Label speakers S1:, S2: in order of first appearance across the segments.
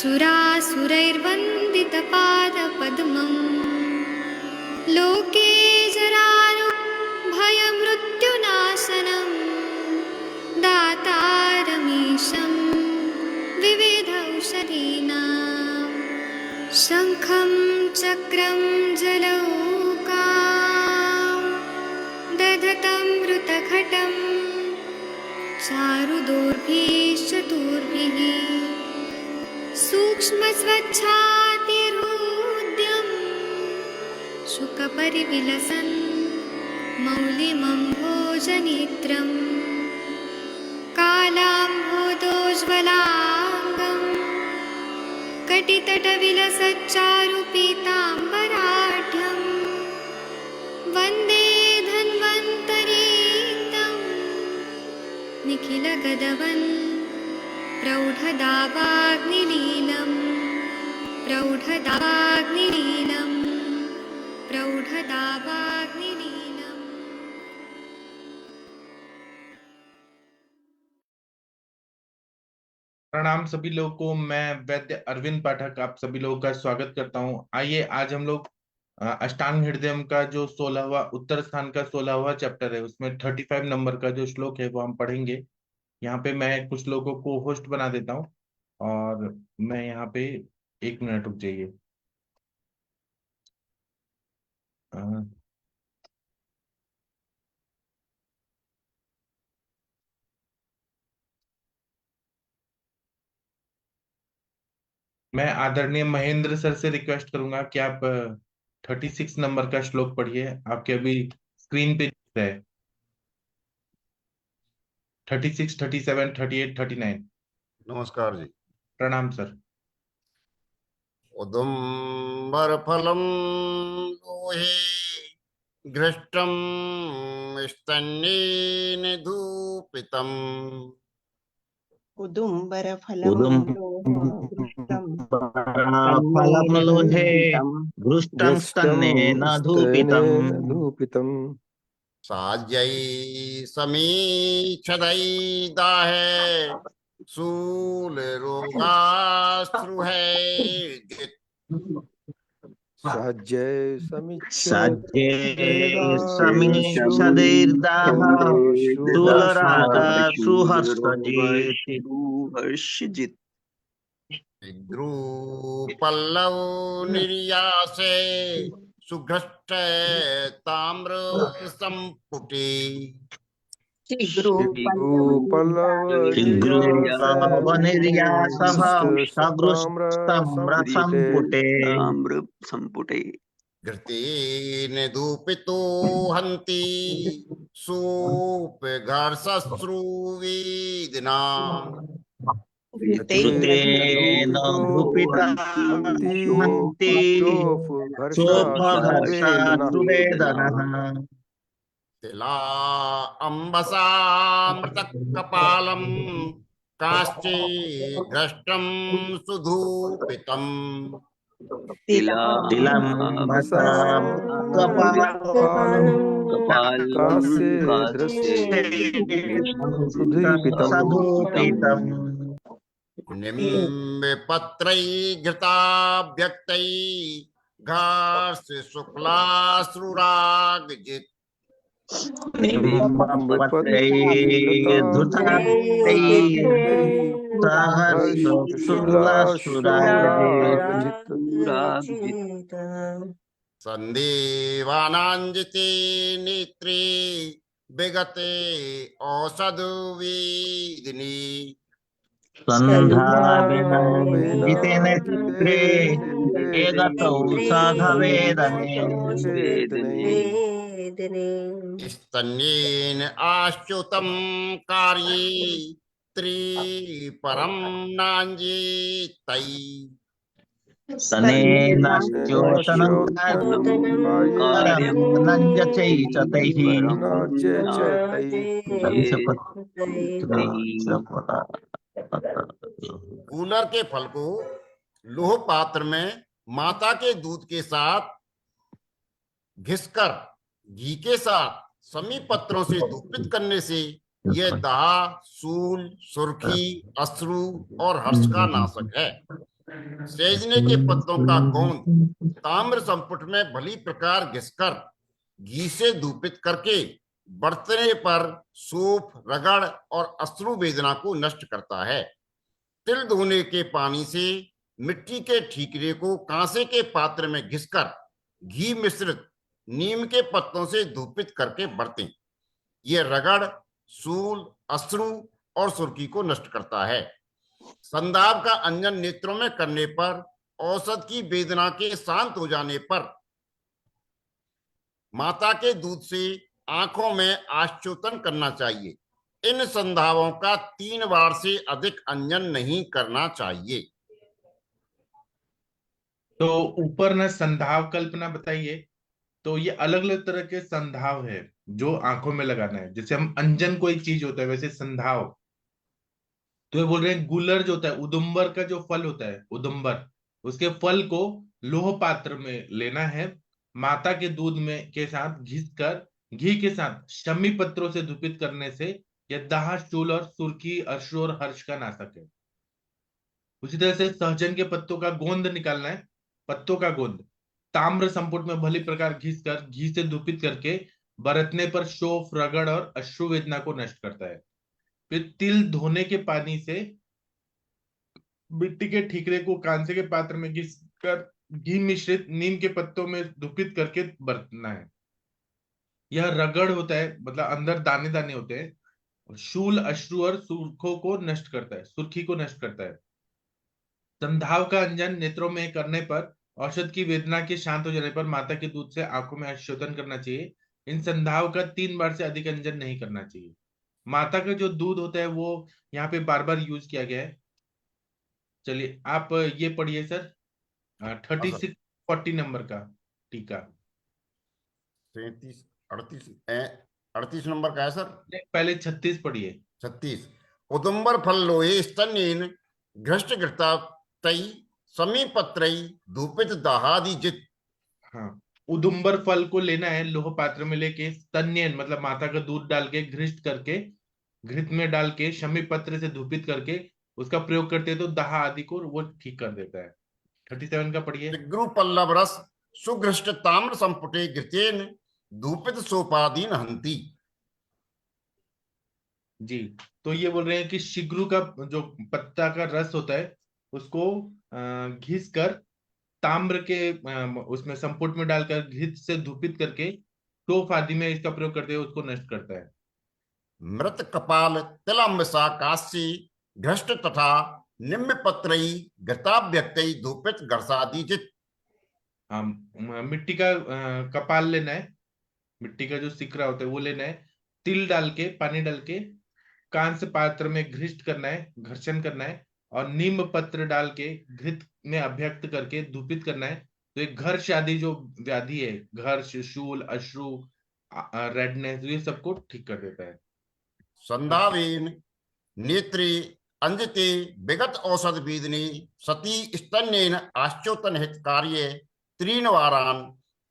S1: सुरासुरैर्वन्दितपादपद्मम् लोके जरानो भयमृत्युनाशनं दातारमीशं विविधौषधीनां शङ्खं चक्रं जलौकां दधतं मृतघटं चारुदोर्भिश्चतुर्भिः सूक्ष्मस्वच्छातिरुद्यम् शुकपरिविलसन् मौलिमम्भोजनेत्रम् कालाम्भोदोज्ज्वलाङ्गम् कटितटविलसच्चारुपीताम्बराढ्यम् वन्दे धन्वन्तरीक्तम् निखिलगदवन् प्रौढदावाग्निलीलम् प्रौढदावाग्निलीलम् प्रौढदावाग्निलीलम्।
S2: प्रणाम सभी लोगों को। मैं वैद्य अरविंद पाठक आप सभी लोगों का स्वागत करता हूं। आइए आज हम लोग अष्टांग हृदयम का जो 16वां उत्तर स्थान का 16वां चैप्टर है उसमें 35 नंबर का जो श्लोक है वो हम पढ़ेंगे। यहाँ पे मैं कुछ लोगों को होस्ट बना देता हूँ और मैं यहाँ पे 1 मिनट रुक जाइए। मैं आदरणीय महेंद्र सर से रिक्वेस्ट करूंगा कि आप 36 नंबर का श्लोक पढ़िए। आपके अभी स्क्रीन पे दिख रहा है 36, 37, 38, 39।
S3: नमस्कार जी।
S2: प्रणाम सर।
S3: उदुम्बर फलम लोहे घृष्टम स्तन्येन धूपितम्
S4: फलम लोहे घृष्टं स्तन्येन धूपितम्
S3: साज्यै समीक्षदै दाहे शूलरोगाश्रुहे
S4: समीक्षदैर्दाह शूलरागाश्रुहर्षजित्
S3: विद्रुपल्लव निर्यासे सुघ्रष्ट ताम्र संपुटे
S4: शीघ्रोपल्लवनिर्यासः सगृष्ताम्रसम्पुटे
S3: घृतेन धूपितो हन्ति सोपघर्षश्रुवेदना
S4: घृतेन धूपिता हन्ति सोपघर्षाश्रुवेदनः
S3: तिला अम्बसामृतकपालं काश्चिद्घ्रष्टं सुधूपितम्
S4: तिलम्बसां कपालं
S3: निम्बपत्रै घृताभ्यक्तै घास शुक्लाश्रुरागजित् संदेवानांजिते नेत्रे विगते औषधवेदिनी
S4: संधाविनन्दिते नेत्रे एगतौ साधवेदने
S3: स्तन्येन आश्च्युतं कार्ये त्रिपरं नाञ्जितै
S4: स्तनेनाश्चोषणं कार्यं नञ्जचैचतैः
S3: कूलर के फल को लोह पात्र में माता के दूध के साथ घिसकर घी के साथ समी पत्रों से धूपित करने से यह दाह, सूल, सुर्खी, अश्रु और हर्ष का नाशक है। सेजने के पत्तों का गोंद ताम्र संपुट में भली प्रकार घिसकर घी से धूपित करके बरतने पर सूप, रगड़ और अश्रु वेदना को नष्ट करता है। तिल धोने के पानी से मिट्टी के ठीकरे को कांसे के पात्र में घिसकर घी मिश्रित नीम के पत्तों से धूपित करके बरतें। ये रगड़, सूल, अश्रु और सुर्खी को नष्ट करता है। संदाव का अंजन नेत्रों में करने पर, औषध की वेदना के शांत हो जाने पर, माता के दूध से आंखों में आश्चोतन करना चाहिए। इन संधावों का 3 बार से अधिक अंजन नहीं करना चाहिए।
S2: तो ऊपर न संधाव कल्पना बताइए। तो ये अलग अलग तरह के संधाव है जो आंखों में लगाना है। जैसे हम अंजन कोई चीज होता है, वैसे संधाव तो ये बोल रहे हैं गुलर जो होता है, उदुम्बर का जो फल होता है, उदुम्बर, उसके फल को लोह पात्र में लेना है। माता के दूध में के साथ घिस कर घी के साथ शमी पत्रों से धूपित करने से यह दाह, शूल और सुर्खी, अश्रु और हर्ष का नाशक है। उसी तरह से सहजन के पत्तों का गोंद निकालना है। पत्तों का गोंद ताम्र संपुट में भली प्रकार घिस कर घी से धूपित करके बरतने पर शोफ, रगड़ और अश्रु वेदना को नष्ट करता है। फिर तिल धोने के पानी से मिट्टी के ठीकरे को कांसे के पात्र में घिस कर घी मिश्रित नीम के पत्तों में धूपित करके बरतना है। यह रगड़ होता है, मतलब अंदर दाने दाने होते हैं। शूल, अश्रु और सुर्खों को नष्ट करता है, सुर्खी को नष्ट करता है। संधाव का अंजन नेत्रों में करने पर, औषध की वेदना के शांत हो जाने पर माता के दूध से आंखों में आश्चोतन करना चाहिए। इन संधाव का 3 बार से अधिक अंजन नहीं करना चाहिए। माता का जो दूध होता है वो यहाँ पे बार बार यूज किया गया है। चलिए आप ये पढ़िए सर, 36 40 नंबर का टीका।
S3: 37, 38 नंबर का है सर।
S2: पहले 36 पढ़िए।
S3: 36। उदुम्बर फल लोहे स्तन्येन घृष्ट घृता तई समीपत्रई धूपित दाहादि जित।
S2: हाँ, उदुम्बर फल को लेना है, लोह पात्र में लेके स्तन्यन मतलब माता का दूध डाल के घृष्ट करके, घृत में डाल के शमी पत्र से धूपित करके उसका प्रयोग करते हैं तो दाह आदि को वो ठीक कर देता है। 37 का पढ़िए।
S3: टिग्रु पल्लव रस सुघृष्ट ताम्र संपुटे घृतेन धूपित सोपादीन हंती।
S2: जी, तो ये बोल रहे हैं कि शिग्रु का जो पत्ता का रस होता है उसको घिस कर ताम्र के उसमें संपुट में डालकर घृत से धूपित करके टोफ आदि में इसका प्रयोग करते हैं, उसको नष्ट करता है।
S3: मृत कपाल तिलम्बसा काशी घृष्ट तथा निम्न पत्रई घृताभ्यक्तई धूपित घर्षादि जित।
S2: मिट्टी का कपाल लेना है, मिट्टी का जो सिकरा होता है वो लेना है। तिल डाल के, पानी डाल के कांस्य पात्र में घृष्ट करना है, घर्षण करना है, और नीम पत्र डाल के घृत में अभ्यक्त करके धूपित करना है। तो एक घर्ष आदि जो व्याधि है, घर्ष, शूल, अश्रु, रेडनेस, ये सबको ठीक कर देता है।
S3: संधावेन नेत्रे अंजते विगत औषध वेदने सती स्तन्येन आश्चोतन हित कार्य 3 वारान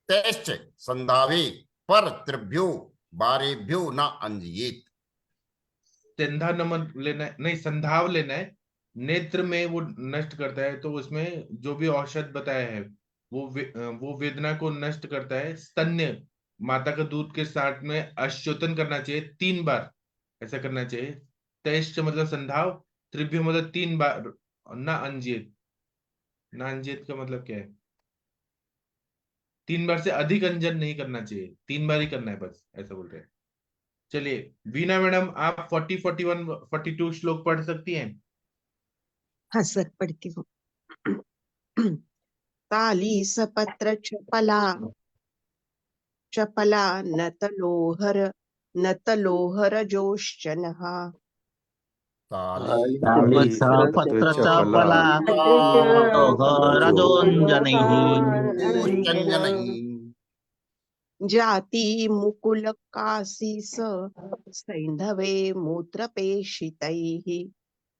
S3: तैश्च संधावे पर त्रिभ्यो बारेभ्यो न अंजयेत।
S2: संधा नमन लेना है, नहीं संधाव लेना है। नेत्र में वो नष्ट करता है, तो उसमें जो भी औषध बताया है वो वेदना को नष्ट करता है। स्तन्य माता का दूध के साथ में अश्चोतन करना चाहिए 3 बार, ऐसा करना चाहिए। तैश्च मतलब संधाव, त्रिभ्य मतलब 3 बार, ना अंजित। ना अंजित का मतलब क्या है? 3 बार से अधिक अंजन नहीं करना चाहिए, 3 बार ही करना है बस, ऐसा बोल रहे हैं। चलिए वीणा मैडम, आप 40, 41, 42 श्लोक पढ़ सकती हैं।
S5: हाँ सर, पढ़ती हूँ। ताली सपत्र चपला नतलोहर जोश्चनः
S4: पत्र चपला रजोञ्जनैः
S5: जाति मुकुल काशीस सैन्धवे मूत्रपेशितैः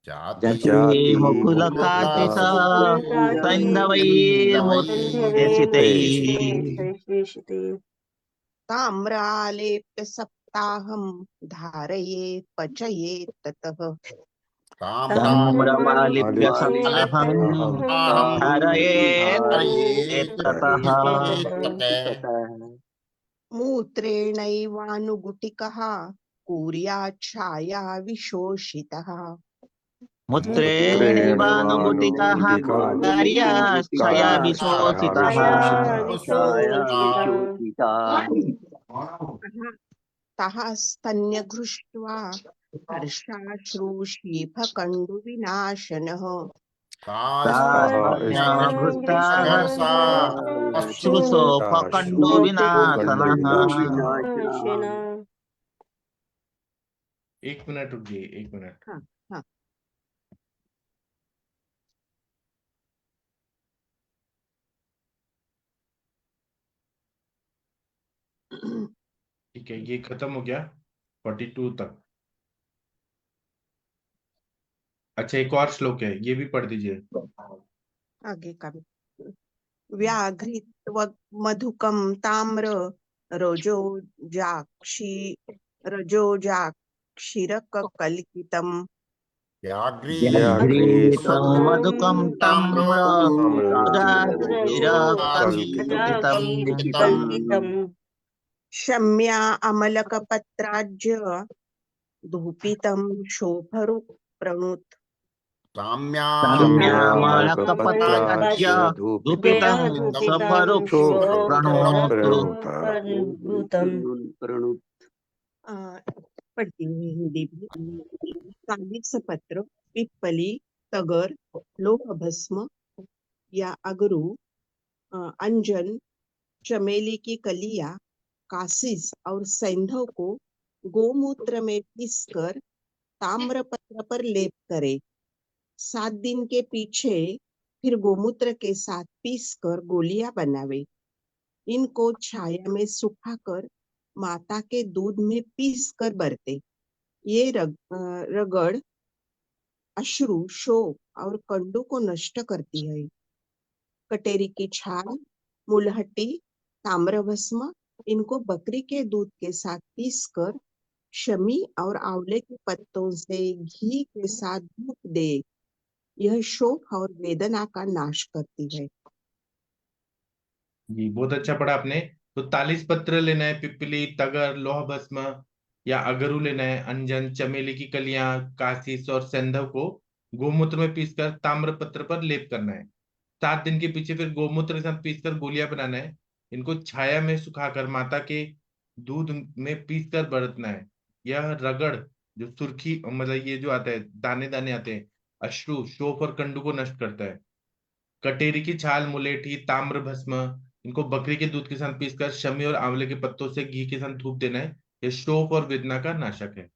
S4: जाति मुकुलकाचित सैन्धवैर्मुद्यसितैः
S5: ताम्रालेप्य सप्ताहं धारयेत् पचयेत् ततः
S4: ताम्रमालिप्य संग्रहं धारयेत् ततः
S5: मूत्रेणैवानुगुटिकः कुर्याच्छाया विशोषितः
S4: मुत्रेणैवानुगुटिकः कार्याच्छया विशोषितः
S5: तः स्तन्यघृष्ट्वा हर्षाश्रुशीफकण्डुविनाशनः
S4: श्रुसोपकण्डो विनाशनः।
S2: एक मिनट रुकिए, एक मिनट।
S5: हाँ, हाँ।
S2: ठीक है, ये खत्म हो गया 42 तक। अच्छा, एक और श्लोक है, ये भी पढ़ दीजिए।
S5: आगे का भी। व्याघ्रित्व मधुकम ताम्र रजोजाक्षिरक कल्कितम
S4: व्याघ्रीतं मधुकं ताम्रराजकल्पितम्
S5: शम्या अमलकपत्राज्य धूपितं शोभरु प्रणुत
S4: साम्यामलकपत्राज्य धूपितं सफरुप्रणोतु।
S5: पढ़ती हूँ हिंदी भी। कालीस पत्र, पिप्पली, तगर, लोह भस्म या अगरू, अंजन, चमेली की कलियां, कासिस और सैंधव को गोमूत्र में पीसकर ताम्रपत्र पर लेप करे। 7 दिन के पीछे फिर गोमूत्र के साथ पीसकर गोलियां बनावे। इनको छाया में सुखाकर माता के दूध में पीसकर बरते। ये रगड़ अश्रु, शोक और कंडू को नष्ट करती है। कटेरी की छाल, मुलहट्टी, ताम्रभस्म, इनको बकरी के दूध के साथ पीसकर शमी और आंवले के पत्तों से घी के साथ धूप दे। यह शोक और वेदना का नाश करती है।
S2: जी, बहुत अच्छा पढ़ा आपने। तो 40 पत्र लेना है, पिपली, तगर, लोह भस्म या अगरू लेना है, अंजन, चमेली की कलियां, कासीस और सेंधव को गोमूत्र में पीसकर ताम्र पत्र पर लेप करना है। 7 दिन के पीछे फिर गोमूत्र के साथ पीसकर गोलियां बनाना है। इनको छाया में सुखाकर माता के दूध में पीसकर बरतना है। यह रगड़, जो सुर्खी मतलब ये जो आता है, दाने दाने आते हैं, अश्रु, शोक और कंडू को नष्ट करता है। कटेरी की छाल, मुलेठी, ताम्र भस्म, इनको बकरी के दूध के साथ पीसकर शमी और आंवले के पत्तों से घी के साथ धूप देना है। यह शोक और वेदना का नाशक है।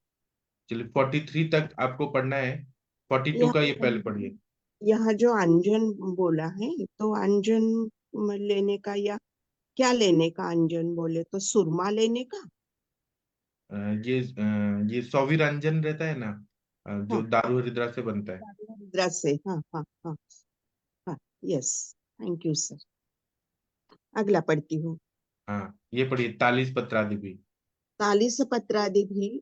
S2: चलिए 43 तक आपको पढ़ना है। 42 का ये पहले पढ़िए।
S5: यहाँ जो अंजन बोला है, तो अंजन लेने का या क्या लेने का? अंजन बोले तो सुरमा लेने का।
S2: ये सौवीर अंजन रहता है ना, जो
S5: हाँ,
S2: दारू हरिद्रा से बनता है।
S5: हरिद्रा से। हाँ हाँ हाँ हाँ, यस, थैंक यू सर। अगला पढ़ती हूँ।
S2: हाँ, ये पढ़िए 40 पत्रादि भी।
S5: 40 पत्रादि भी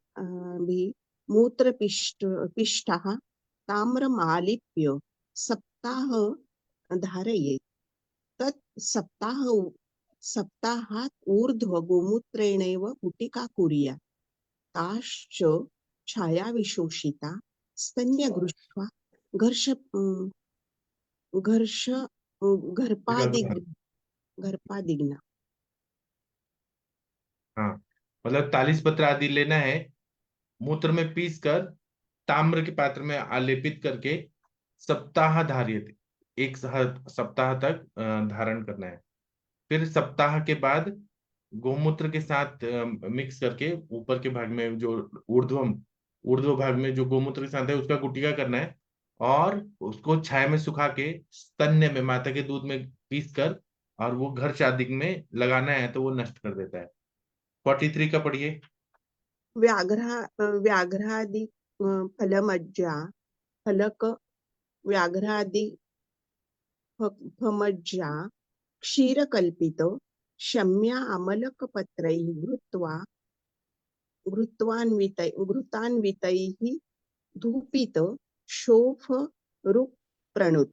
S5: मूत्र पिष्टः ताम्रमालिप्य सप्ताह धारयेत्। तत् सप्ताहात् ऊर्ध्व गोमूत्रेणैव गुटिका कुर्यात्। ताश्च छाया विशोषिता स्तन्यघृष्ट्वा घर्पादिग्ना।
S2: हाँ, मतलब 40 पत्र आदि लेना है, मूत्र में पीस कर ताम्र के पात्र में आलेपित करके सप्ताह धारित, एक सप्ताह तक धारण करना है। फिर सप्ताह के बाद गोमूत्र के साथ मिक्स करके ऊपर के भाग में जो ऊर्ध्व भाग में जो गोमूत्र के साथ है उसका गुटिका करना है और उसको छाया में सुखा के स्तन्य में माता के दूध में पीस कर और वो घर शादी में लगाना है, तो वो नष्ट कर देता है। 43 का पढ़िए।
S5: व्याघ्रादि फलमज्जा फलक व्याघ्रादि फमज्जा क्षीरकल्पितो शम्या अमलकपत्रैः घृतान्वितैः धूपित शोफ रुक प्रणुत।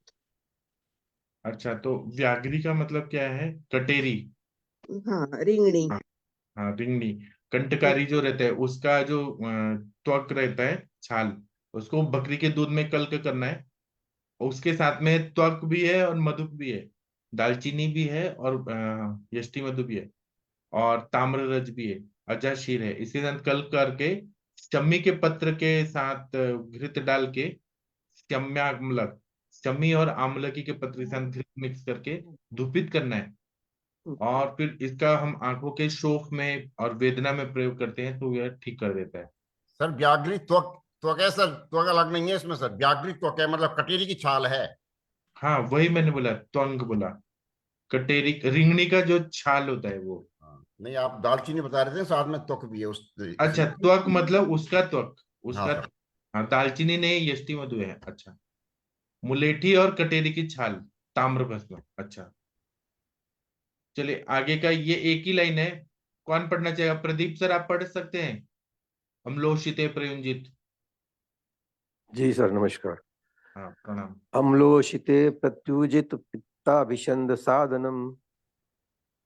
S2: अच्छा, तो व्याघ्री का मतलब क्या है? कटेरी।
S5: हाँ, रिंगणी।
S2: हाँ, हाँ, रिंगनी। कंटकारी जो रहता है उसका जो त्वक रहता है, छाल, उसको बकरी के दूध में कल्क करना है। उसके साथ में त्वक भी है और मधुक भी है, दालचीनी भी है और यष्टि मधु भी है, और ताम्ररज भी है, अजाशीर है। इसके साथ कल्क करके शम्मी के पत्र के साथ घृत डाल के, शम्याम्लक, शम्मी और आम्लकी के पत्र के साथ घृत मिक्स करके धूपित करना है। और फिर इसका हम आंखों के शोफ में और वेदना में प्रयोग करते हैं तो यह ठीक कर देता है।
S3: सर व्याघ्री त्वक, त्वक है सर, त्वक अलग नहीं है इसमें सर। व्याघ्री त्वक है मतलब कटेरी की छाल है।
S2: हाँ, वही मैंने बोला, त्वंग बोला। कटेरी, रिंगनी का जो छाल होता है वो।
S3: हाँ, नहीं आप दालचीनी बता रहे थे, साथ में त्वक भी है उस
S2: अच्छा,
S3: इसमें।
S2: त्वक मतलब उसका त्वक,
S3: हाँ
S2: उसका।
S3: सर।
S2: हाँ, दालचीनी नहीं, यष्टि मधु है। अच्छा, मुलेठी और कटेरी की छाल, ताम्रभस्म। अच्छा, चलिए आगे का, ये एक ही लाइन है। कौन पढ़ना चाहेगा? प्रदीप सर, आप पढ़ सकते हैं। अम्लोषिते प्रयुंजित।
S6: जी सर, नमस्कार।
S2: हाँ, प्रणाम।
S6: अम्लोषिते प्रत्युजित पित्ताभिषंद साधनम।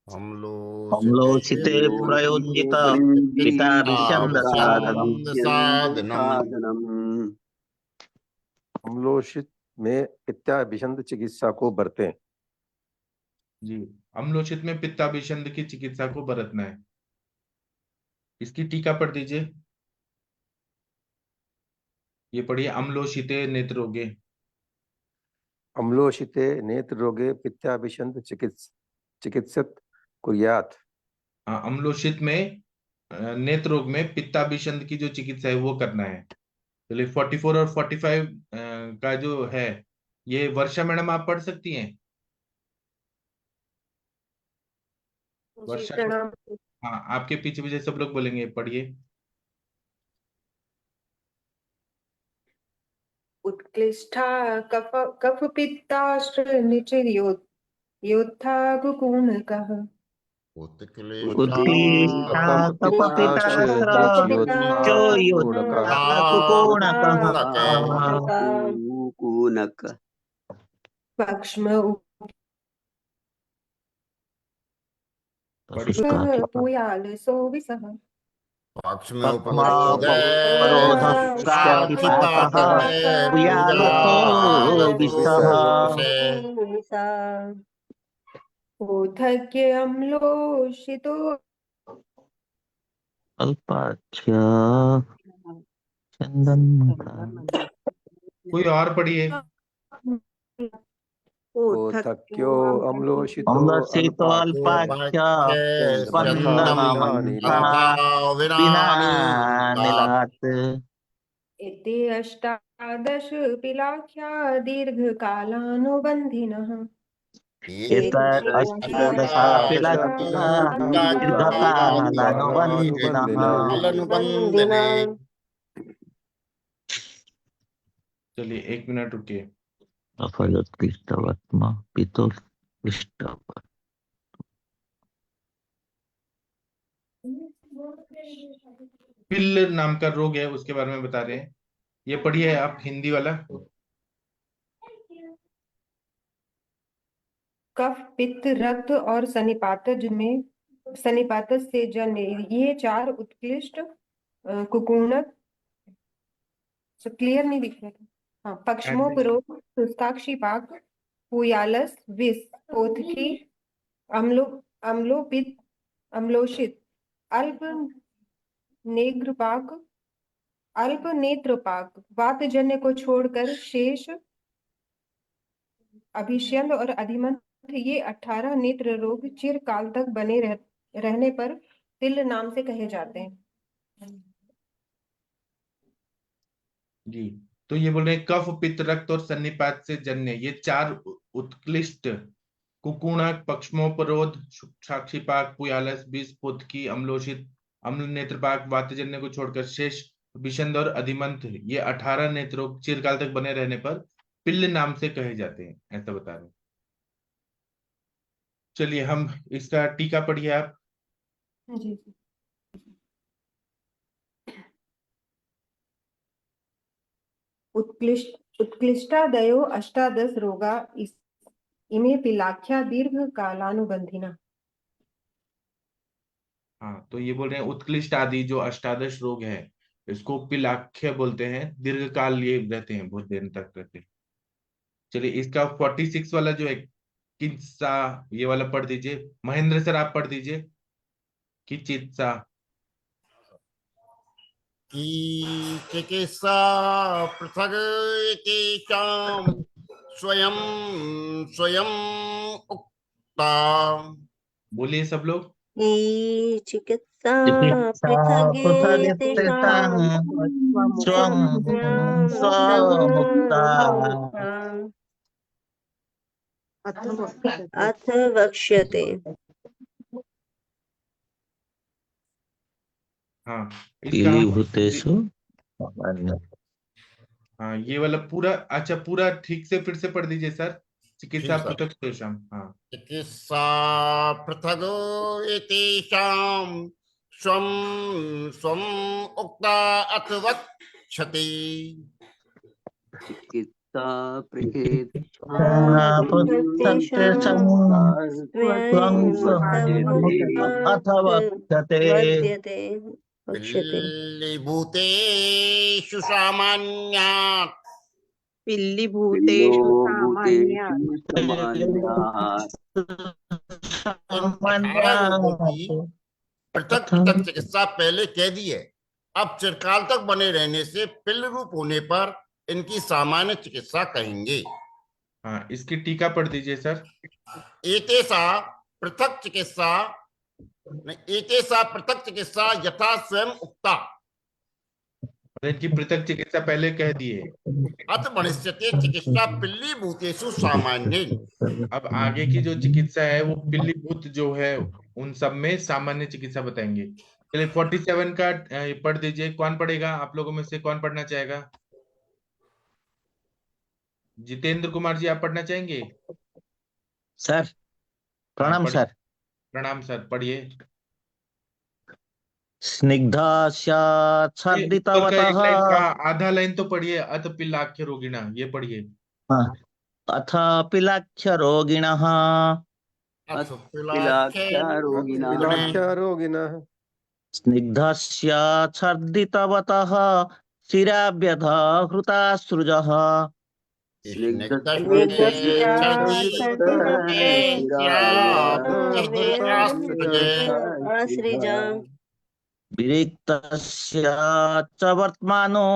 S3: हम लोग
S4: अम्लोषिते प्रयोज्यित पिताभिषन्द साधनम्।
S3: साधनम।
S6: अम्लोषित में पित्ताभिषंद चिकित्सा को बरतें।
S2: जी, अम्लोषित में पित्ताभिषंद की चिकित्सा को बरतना है। इसकी टीका पढ़ दीजिए। ये पढ़िए, अम्लोषिते नेत्र रोगे।
S6: अम्लोषिते नेत्र रोगे पित्ताभिषंद चिकित्सत कुर्यात्।
S2: हाँ, अम्लोषित में नेत्र रोग में पित्ताभिषंद की जो चिकित्सा है वो करना है। चलिए 44 और 45 का जो है, ये वर्षा मैडम आप पढ़ सकती हैं? वर्षा।
S7: प्रणाम।
S2: हाँ, आपके पीछे पीछे सब लोग बोलेंगे, पढ़िए।
S7: उत्क्लिष्टा कफ कफ पित्ताश्र योद्धा कुकुनकः
S3: उत्क्लिष्टा
S4: उत्क्लिष्टा कपपितास्त्र च योद्धा कुकोणकः।
S8: कूनक
S7: पक्ष्म
S2: पढ़िए।
S7: पूयालसो विसः
S3: पक्ष में
S4: पक्ष्मोपरोधः काक्षिपाकः पुयालसो विषः।
S7: ओधग्य अम्लोषितो
S4: अल्पाख्य चंदनमुखा।
S2: कोई और पढ़िए।
S6: ओथक्यो अम्लोषितो
S4: अम्लसितो अल्पाख्य स्पंदनमन्थना विनानिलात्।
S7: इति अष्टादश पिलाख्या दीर्घकालानुबन्धिनः।
S4: अष्टादशापिलक्ष्या दीर्घकालानुबन्धिनः।
S2: चलिए 1 मिनट रुकिए।
S4: अफलोत्कृष्टवर्त्म पितोत्कृष्टव।
S2: पिल्ल नाम का रोग है, उसके बारे में बता रहे हैं। ये पढ़िए आप, हिंदी वाला।
S7: कफ पित्त रक्त और सन्निपातज में सन्निपातज से जन्य ये चार उत्कृष्ट कुकुणक। क्लियर नहीं दिख रहा था। हाँ, पक्ष्मोपरोध, शुष्काक्षिपाक, पुयालस, विष, ओथकी, अम्लो अम्लोपित, अम्लोषित, अल्प नेत्रपाक, अल्प नेत्रपाक, वातजन्य को छोड़कर शेष अभिष्यंद और अधिमंत, ये 18 नेत्र रोग चिरकाल तक बने रहने पर तिल नाम से कहे जाते हैं।
S2: जी, तो ये बोल रहे हैं कफ पित्त रक्त और सन्निपात से जन्य ये चार उत्कृष्ट कुकुणक, पक्ष्मोपरोध, साक्षीपाक, पुयालस, विष, पोतकी, अम्लोषित, अम्ल नेत्रपाक, वातजन्य को छोड़कर शेष विषंद और अधिमंत, ये 18 नेत्रोग चिरकाल तक बने रहने पर पिल्ल नाम से कहे जाते हैं, ऐसा बता रहे हैं। चलिए हम इसका टीका पढ़िए आप।
S7: जी। उत्कृष्ट उत्क्लिष्टादयो अष्टादश रोगा इमे पिलाख्या दीर्घ कालानुबंधिना।
S2: हाँ, तो ये बोल रहे हैं उत्कृष्ट आदि जो अष्टादश रोग है इसको पिलाख्य बोलते हैं, दीर्घ काल ये रहते हैं, बहुत देर तक रहते हैं। चलिए इसका 46 वाला जो है किस्सा, ये वाला पढ़ दीजिए महेंद्र सर, आप पढ़ दीजिए कि चित्सा।
S3: की चिकित्सा पृथग एकेषां स्वयं स्वयं उक्ता।
S2: बोलिए सब लोग।
S8: चिकित्सा
S4: पृथगेतेषां स्वं स्वमुक्ता
S8: अथ वक्ष्यते।
S2: हाँ,
S4: पीलीभूतेषु सामान्य।
S2: हाँ, ये वाला पूरा, अच्छा पूरा ठीक से फिर से पढ़ दीजिए सर। चिकित्सा
S3: ठीक, सर।
S2: पृथक तेषां। हाँ,
S3: चिकित्सा पृथग एतेषां स्वं स्वं उक्ता अथ वक्ष्यते।
S4: चिकित्सा अथ वक्ष्यते।
S3: पिल्लिभूतेषु सामान्यात्
S5: पिल्लीभूतेषु सामान्यात्
S3: इन 18 रोगों की पृथक पृथक चिकित्सा पहले कह दी है। अब चिरकाल तक बने रहने से पिल्ल रूप होने पर इनकी सामान्य चिकित्सा कहेंगे।
S2: हाँ, इसकी टीका पढ़ दीजिए सर।
S3: एतेषा पृथक चिकित्सा एतेषा पृथक चिकित्सा यथा स्वयं उक्ता
S2: और इनकी पृथक चिकित्सा पहले कह दिए।
S3: अथ भविष्यते चिकित्सा पिल्लीभूतेषु सामान्य।
S2: अब आगे की जो चिकित्सा है वो पिल्लीभूत जो है उन सब में सामान्य चिकित्सा बताएंगे। चलिए 47 का पढ़ दीजिए। कौन पढ़ेगा आप लोगों में से, कौन पढ़ना चाहेगा? जितेंद्र कुमार जी, आप पढ़ना चाहेंगे?
S4: सर प्रणाम सर।
S2: प्रणाम सर, पढ़िए।
S4: स्निग्धास्याच्छादितवतः
S2: आधा लाइन तो पढ़िए। अथ पिल्लाख्य रोगिणा, ये पढ़िए।
S4: अथ पिलाख्य रोगिणः
S6: पिलाख्यारोगिणः
S4: स्निग्धस्याच्छादितवतः शिराभ्यधः हृताश्रुजः विरिक्तस्य च वर्तमानो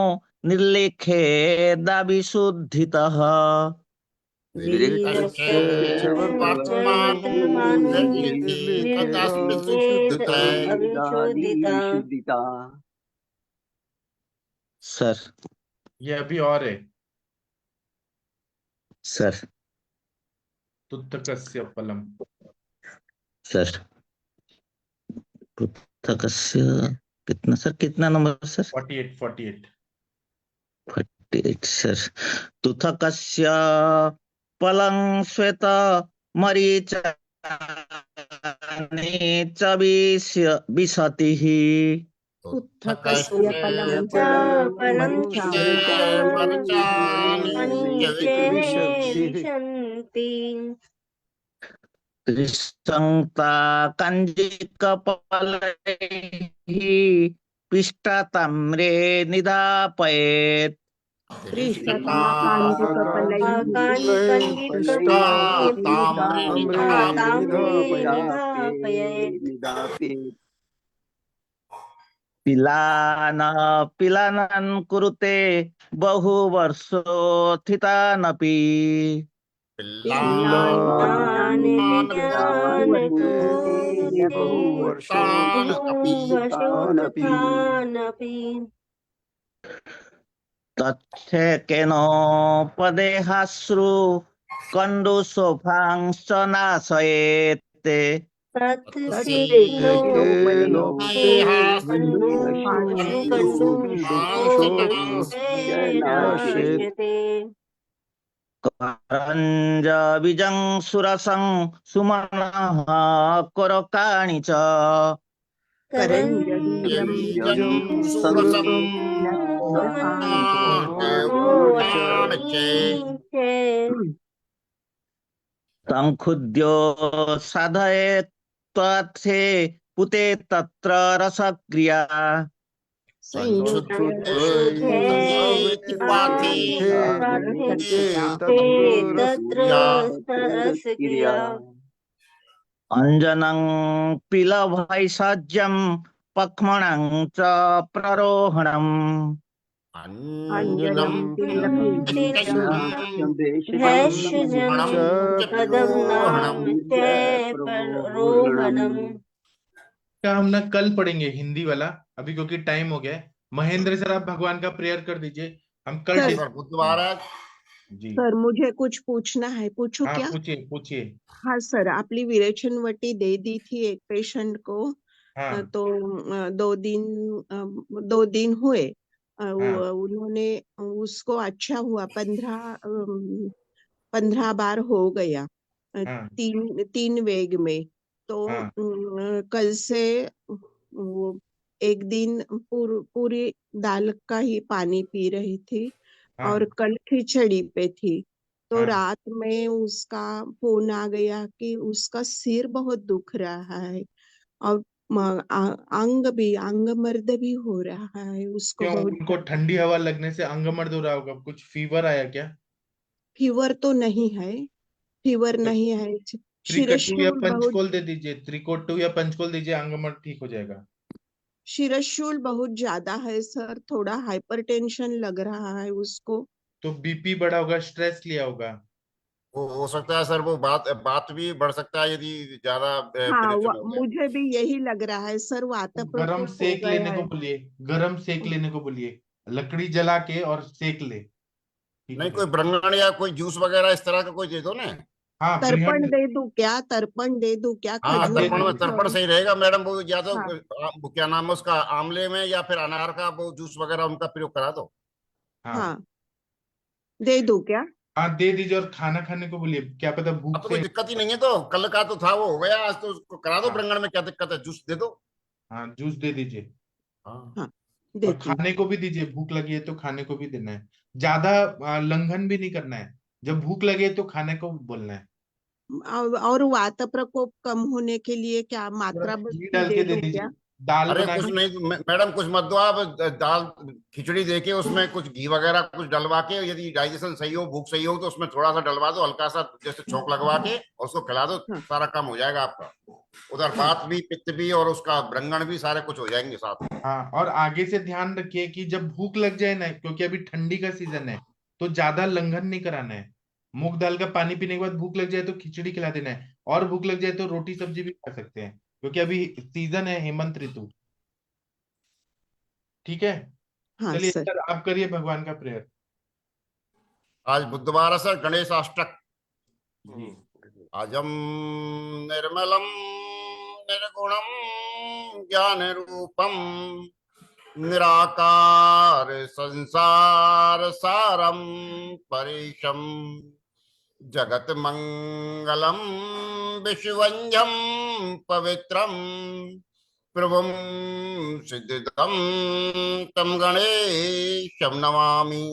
S4: निर्लेखेदाविशुद्धितः सर
S2: ये अभी और है।
S4: सर
S2: तुत्तकस्य फलम।
S4: सर पृथकस्य कितना सर, कितना नंबर सर?
S2: 48
S4: सर तुथकस्य फलं श्वेत मरीचानि च विशतिः
S5: उत्थकस्य फलं च
S4: त्रिसंक्ता कंजिकफलैः पिष्टताम्रे निदापयेत् पिलानन् कुरुते बहुवर्षोत्थितानपि तच्छेकेनोपदेहाश्रु कण्डुशोभांश्च नाशयेत् करञ्जबीजं सुरसं सुमनः कोरकाणि च संखुद्यो साधये त्वाथे पुते तत्र रसक्रिया अंजनं पिलभैषज्यं पक्मणं च प्ररोहणम्
S3: अंजनं
S2: क्या हम ना कल पढ़ेंगे हिंदी वाला अभी, क्योंकि टाइम हो गया है। महेंद्र सर, आप भगवान का प्रेयर कर दीजिए, हम कल
S5: सर,
S3: बुधवार
S2: जी।
S5: सर मुझे कुछ पूछना है, पूछू
S2: हाँ,
S5: क्या?
S2: पूछिए पूछिए।
S5: हाँ सर, आपली विरेचनवटी दे दी थी एक पेशेंट को,
S2: हाँ
S5: तो 2 दिन हुए,
S2: हाँ
S5: उन्होंने उसको अच्छा हुआ, 15 बार हो गया,
S2: हाँ
S5: 3 वेग में। तो
S2: हाँ
S5: कल से वो एक दिन पूरी दाल का ही पानी पी रही थी
S2: हाँ
S5: और कल खिचड़ी पे थी। तो
S2: हाँ।
S5: रात में उसका फोन आ गया कि उसका सिर बहुत दुख रहा है और अंग मर्द भी हो रहा है उसको
S2: क्यों,
S5: बहुत।
S2: उनको ठंडी हवा लगने से अंग मर्द हो रहा होगा? कुछ फीवर आया क्या?
S5: फीवर तो नहीं है, फीवर
S2: तो
S5: नहीं है।
S2: त्रिकटु या
S5: शिरशूल बहुत
S2: पंचकोल दे दीजिए, त्रिकोटु या पंचकोल दीजिए, अंग मर्द ठीक हो जाएगा।
S5: शिरशूल बहुत ज्यादा है सर, थोड़ा हाइपरटेंशन लग रहा है उसको।
S2: तो बीपी बढ़ा होगा, स्ट्रेस लिया होगा।
S3: वो हो सकता है सर, वो बात भी बढ़ सकता है यदि ज्यादा
S5: हाँ,
S3: विरेचन हो गया।
S5: मुझे भी यही लग रहा है सर, वात
S2: तो गरम
S5: प्रकोप हो
S2: सेक
S5: गया
S2: लेने को
S5: है।
S2: बोलिए, गरम सेक लेने को बोलिए, लकड़ी जला के और सेक ले, ठीक हो
S3: नहीं, कोई
S2: जाएगा।
S3: ब्रंगण या कोई जूस वगैरह इस तरह का कोई दे दो ना।
S2: हाँ,
S5: तर्पण
S2: बृहद।
S5: दे दूं क्या? तर्पण दे दूं क्या?
S3: हाँ,
S2: दे
S5: खजूर
S3: तर्पण में,
S2: दीजिए।
S5: कुछ
S3: तर्पण सही रहेगा मैडम। वो या तो
S5: हाँ
S3: वो क्या नाम है उसका, आंवले में या फिर अनार का वो जूस वगैरह उनका प्रयोग करा दो।
S2: हाँ
S5: हाँ, दे दूं क्या?
S2: हाँ, दे दीजिए, और खाना खाने को बोलिए, क्या पता
S3: अब
S2: भूख
S3: तो कोई
S2: से।
S3: दिक्कत ही नहीं है, तो कल का तो था वो हो गया, आज तो उसको करा दो
S2: हाँ
S3: ब्रंगण में, क्या दिक्कत है, जूस दे दो।
S2: हाँ, जूस दे दीजिए।
S3: हाँ।
S5: हाँ,
S2: और
S5: देती हूँ।
S2: खाने को भी दीजिए, भूख लगी है तो खाने को भी देना है। ज्यादा लंघन भी नहीं करना है, जब भूख लगे तो खाने को बोलना है।
S5: और वात प्रकोप कम होने के लिए क्या
S2: थोड़ा
S5: मात्रा
S2: घी
S5: भी
S2: डाल के
S5: दे
S2: दे
S5: दूं
S2: दीजिए,
S5: क्या?
S2: दाल
S3: अरे
S2: बना
S3: कुछ
S2: के।
S3: नहीं मैडम, कुछ मत दो आप, दाल खिचड़ी देके उसमें कुछ घी वगैरह कुछ डलवा के, यदि डाइजेशन सही हो, भूख सही हो, तो उसमें थोड़ा सा डलवा दो, हल्का सा जैसे छोंक लगवा के, और उसको खिला दो,
S5: हाँ
S3: सारा काम हो जाएगा आपका। उधर
S5: हाँ
S3: बात भी, पित्त भी, और उसका ब्रंगण भी, सारे कुछ हो जाएंगे साथ में।
S2: हाँ, और आगे से ध्यान रखिए कि जब भूख लग जाए ना, क्योंकि अभी ठंडी का सीजन है, तो ज्यादा लंघन नहीं कराना है। मूंग दाल का पानी पीने के बाद भूख लग जाए तो खिचड़ी खिला देना है, और भूख लग जाए तो रोटी सब्जी भी खा सकते हैं, क्योंकि अभी सीजन है हेमंत ऋतु। ठीक है।
S5: हाँ
S2: चलिए
S5: सर।
S2: सर, आप करिए भगवान का प्रेयर।
S3: आज बुधवार है सर, गणेश अष्टक।
S2: जी।
S3: अजम निर्मलम निर्गुणम ज्ञान रूपम निराकार संसार सारम परेशम जगत मंगलम विश्वंजम पवित्रम प्रभुम सिद्धिदम तम गणेशम नमामि।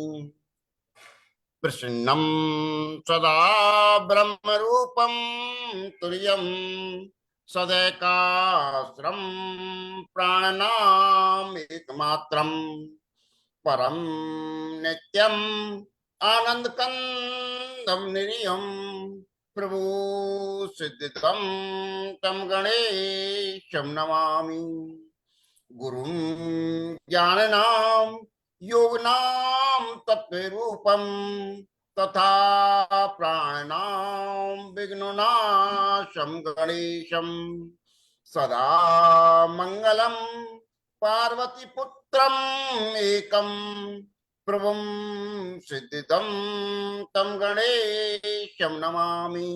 S3: प्रसन्नं सदा ब्रह्मरूपं तुर्यं सदैकाश्रं प्राणनामेकमात्रं परं नित्यम् आनन्दकन्दं निरीयं प्रभु सिद्धितं तं गणेशं नमामि। गुरुं ज्ञाननां योगिनां तत्त्वरूपं तथा प्राणनां विघ्ननाशं गणेशं सदा मङ्गलं पार्वतीपुत्रम् एकं प्रभुं सिद्धितं तं गणेशं नमामि।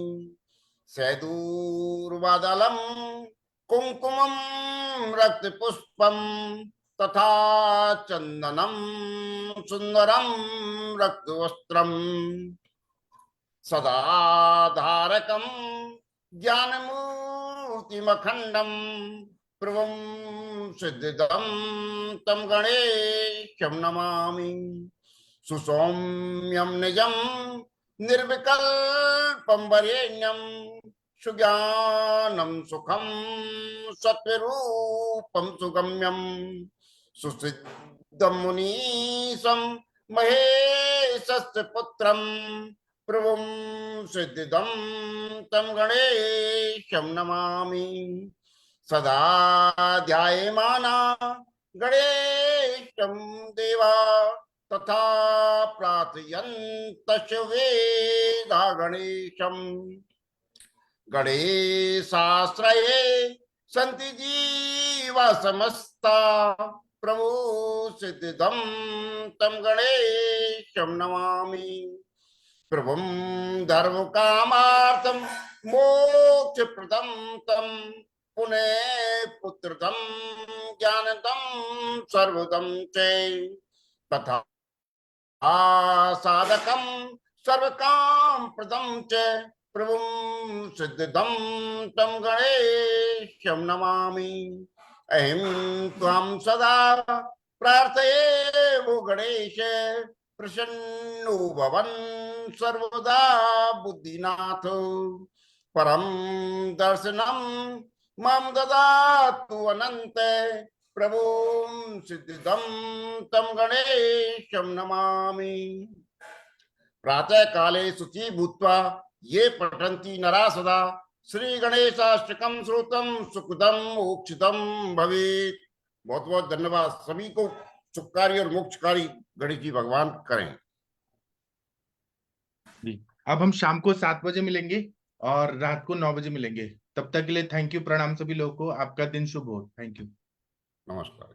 S3: सैदूर्वादलं कुङ्कुमं रक्तपुष्पं तथा चन्दनं सुन्दरं रक्तवस्त्रं सदा धारकं ज्ञानमूर्तिमखण्डं प्रभुं सिद्धिदं तं गणेशं नमामि। सुसौम्यं निजं निर्विकल्पं वरेण्यं सुज्ञानं सुखं सत्वरूपं सुगम्यं सुसिद्धं मुनीशं महेशस्य पुत्रं प्रभुं सिद्धिदं तं गणेशं नमामि। सदा ध्यायमाना गणेशं देवा तथा प्रार्थयन्तश्च वेदा गणेशं। गणेशाश्रये सन्ति जीवा समस्ता प्रभु सिद्धिदं तं गणेशं नमामि। प्रभुं धर्मकामार्थं मोक्षप्रदं तं पुनः पुत्रदं ज्ञानदं सर्वदं च तथा साधकं सर्वकामप्रदं च प्रभुं सिद्धिदं तं गणेशं नमामि। अहं त्वां सदा प्रार्थये वो गणेश प्रसन्नो भवन् सर्वदा बुद्धिनाथ। परं दर्शनं मां ददातु अनन्त प्रभुं सिद्धिदं तं गणेशं नमामि। प्रातः काले शुचि भूत्वा ये पठन्ति नरा सदा श्री गणेशाष्टकं श्रुतं सुखदं मोक्षदं भवेत्। बहुत बहुत धन्यवाद। सभी को सुखकारी और मोक्षकारी गणेश जी भगवान करें।
S2: अब हम शाम को 7 बजे मिलेंगे और रात को 9 बजे मिलेंगे। तब तक के लिए थैंक यू, प्रणाम सभी लोगों को। आपका दिन शुभ हो। Thank you.
S3: नमस्कार।